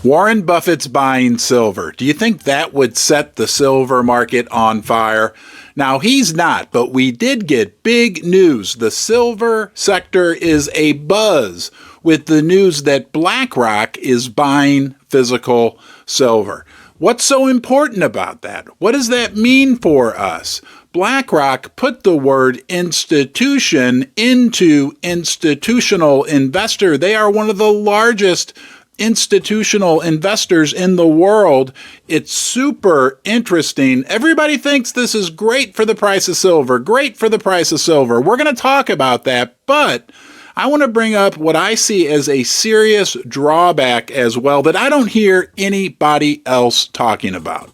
Warren Buffett's buying silver. Do you think that would set the silver market on fire? Now, he's not, but we did get big news. The silver sector is abuzz with the news that BlackRock is buying physical silver. What's so important about that? What does that mean for us? BlackRock put the word institution into institutional investor. They are one of the largest institutional investors in the world. It's super interesting. Everybody thinks this is great for the price of silver, great for the price of silver. We're going to talk about that, but I want to bring up what I see as a serious drawback as well that I don't hear anybody else talking about.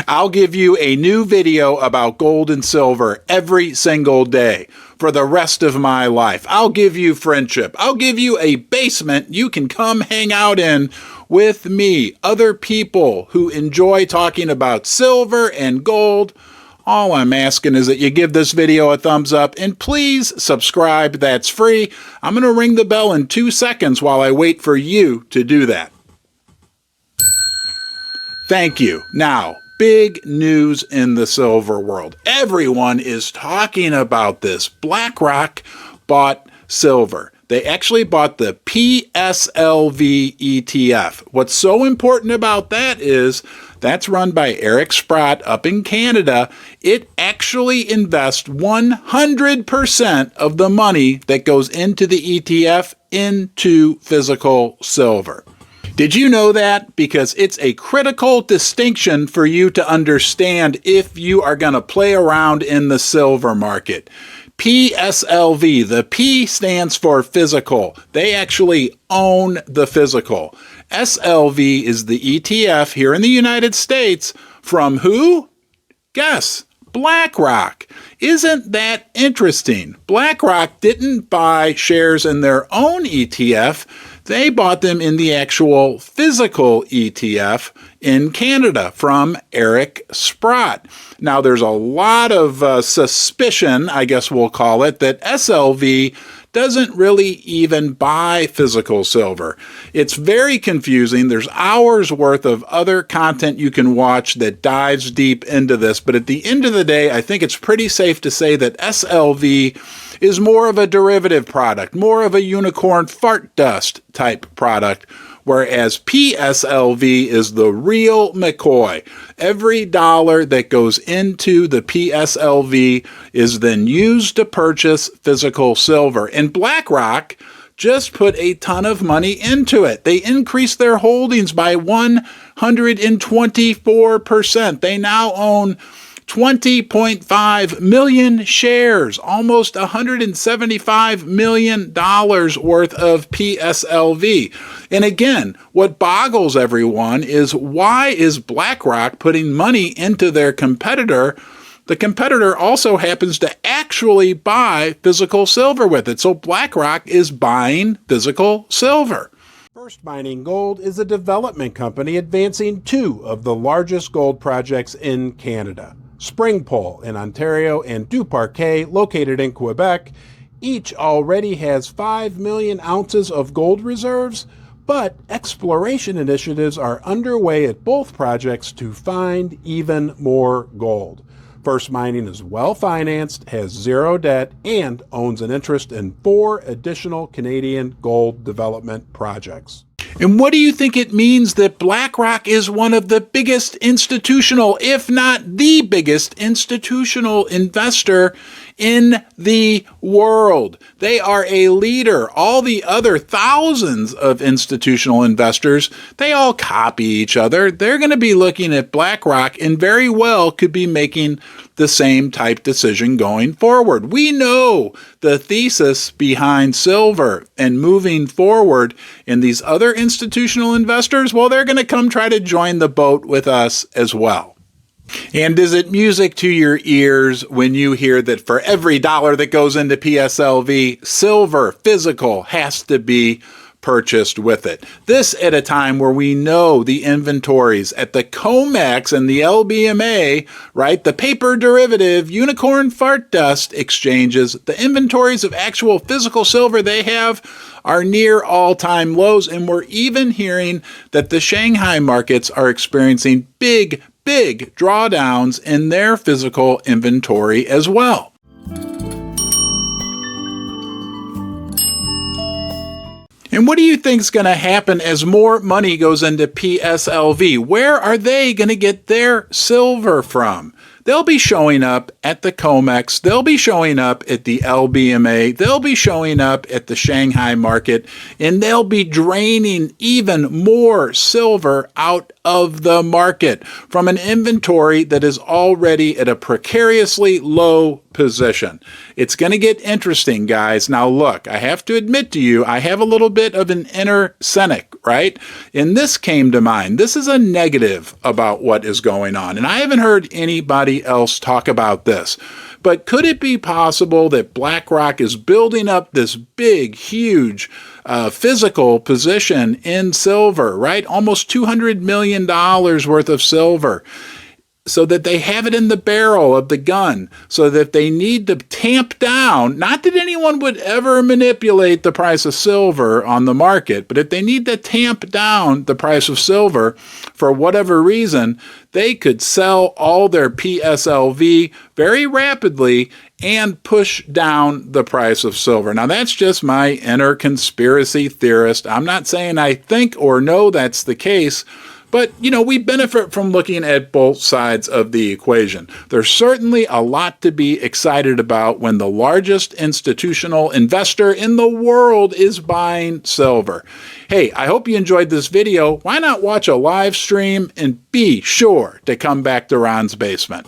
I'll give you a new video about gold and silver every single day for the rest of my life. I'll give you friendship. I'll give you a basement you can come hang out in with me, other people who enjoy talking about silver and gold. All I'm asking is that you give this video a thumbs up and please subscribe. That's free. I'm going to ring the bell in 2 seconds while I wait for you to do that. Thank you. Now, big news in the silver world. Everyone is talking about this. BlackRock bought silver. They actually bought the PSLV ETF. What's so important about that is that's run by Eric Sprott up in Canada. It actually invests 100% of the money that goes into the ETF into physical silver. Did you know that? Because it's a critical distinction for you to understand if you are going to play around in the silver market. PSLV, the P stands for physical. They actually own the physical. SLV is the ETF here in the United States from who? Guess. BlackRock. Isn't that interesting? BlackRock didn't buy shares in their own ETF. They bought them in the actual physical ETF in Canada from Eric Sprott. Now, there's a lot of suspicion, I guess we'll call it, that SLV doesn't really even buy physical silver. It's very confusing. There's hours worth of other content you can watch that dives deep into this. But at the end of the day, I think it's pretty safe to say that SLV is more of a derivative product, more of a unicorn fart dust type product, whereas PSLV is the real McCoy. Every dollar that goes into the PSLV is then used to purchase physical silver. And BlackRock just put a ton of money into it. They increased their holdings by 124%. They now own 20.5 million shares, almost $175 million worth of PSLV. And again, what boggles everyone is why is BlackRock putting money into their competitor? The competitor also happens to actually buy physical silver with it. So BlackRock is buying physical silver. First Mining Gold is a development company advancing 2 of the largest gold projects in Canada. Springpole in Ontario and Duparquet, located in Quebec, each already has 5 million ounces of gold reserves, but exploration initiatives are underway at both projects to find even more gold. First Mining is well-financed, has 0 debt, and owns an interest in 4 additional Canadian gold development projects. And what do you think it means that BlackRock is one of the biggest institutional, if not the biggest institutional investor in the world? They are a leader. All the other thousands of institutional investors, they all copy each other. They're going to be looking at BlackRock and very well could be making the same type decision going forward. We know the thesis behind silver and moving forward, and these other institutional investors, well, they're going to come try to join the boat with us as well. And is it music to your ears when you hear that for every dollar that goes into PSLV, silver physical has to be purchased with it. This at a time where we know the inventories at the COMEX and the LBMA, right, the paper derivative unicorn fart dust exchanges, the inventories of actual physical silver they have are near all-time lows, and we're even hearing that the Shanghai markets are experiencing big drawdowns in their physical inventory as well. And what do you think is going to happen as more money goes into PSLV? Where are they going to get their silver from? They'll be showing up at the COMEX, they'll be showing up at the LBMA, they'll be showing up at the Shanghai market, and they'll be draining even more silver out of the market from an inventory that is already at a precariously low position. It's going to get interesting, guys. Now look, I have to admit to you, I have a little bit of an inner cynic, right? And this came to mind. This is a negative about what is going on, and I haven't heard anybody else talk about this. But could it be possible that BlackRock is building up this big, huge physical position in silver, right? Almost $200 million worth of silver, so that they have it in the barrel of the gun, so that they need to tamp down, not that anyone would ever manipulate the price of silver on the market, but if they need to tamp down the price of silver for whatever reason, they could sell all their PSLV very rapidly and push down the price of silver. Now, that's just my inner conspiracy theorist. I'm not saying I think or know that's the case, but, you know, we benefit from looking at both sides of the equation. There's certainly a lot to be excited about when the largest institutional investor in the world is buying silver. Hey, I hope you enjoyed this video. Why not watch a live stream and be sure to come back to Ron's Basement.